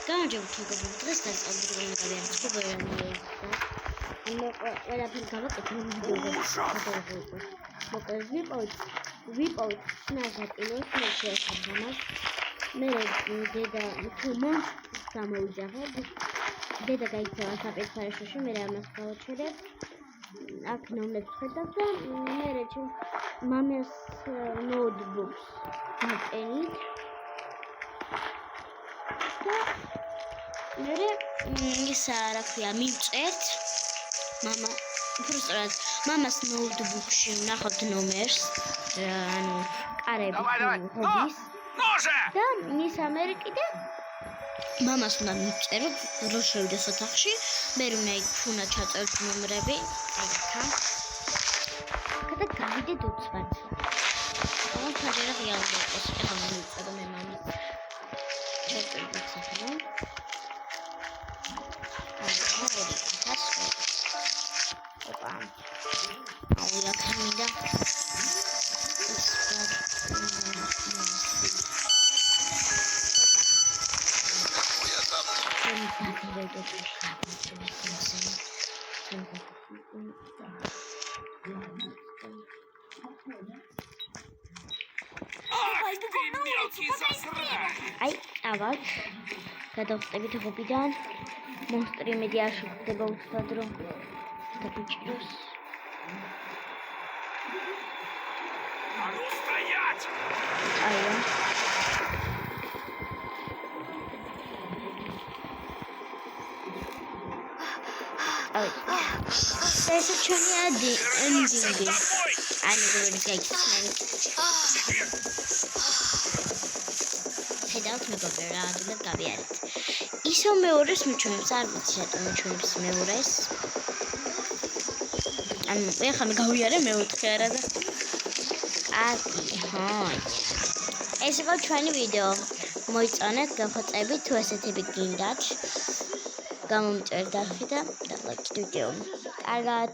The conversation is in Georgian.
გამარჯობა მეგობრებო, დღეს დასწავლეთ რომლებია სკუბერები. ყველაფერი გავაკეთე ვიდეოზე. მოკლედ ვიპოვეთ სნაჟატილოს შეესაბამას. მე დედა თუმა გამოვიძახე. დედა გაიქცევა საპირისპიროში, მე ამას გავაჩერებ. აქ ნომრებს ხედავ და მე მამას ნოუთბუქს დავყენით. მე ისა რა ქვია მივწერთ მამა უბრალოდ მამას ნოუთბუქში ვნახავთ ნომერს ანუ კარები ჰობის და ის ამერიკიდან მამას უნდა მივწეროთ რო შევიდეს ოთახში მე უნდა იქ ჩაწეროთ ნომრები და გავიდეთ უცბად ჩაჯერა ღიავდეს ეხლა მივწერო მე მამის ჩაწერეთ სახელი Opa. Ahora camina. Ai, avak. გადავწევით ჰობიდან. მონსტრი მედიაში ხდება უცბად რომ დაგიჭიროს. აია. ეს ჩვენი ენდინგი. ანუ როგორ გაიქცნენ. ხედავთ მეგობრებო რა ადვილად გავიარეთ. ისო მეორეს მიჩვენებს არ ვიცი რატომ მიჩვენებს მეორეს ანუ ეხლა მე გავიარე მეოთხე არა და კარგი ეს იყო ჩვენი ვიდეო მოიწონეთ გახოცებით თუ ესეთები გინდათ გამომწერთ არხი და დალაიქეთ ვიდეო კარგად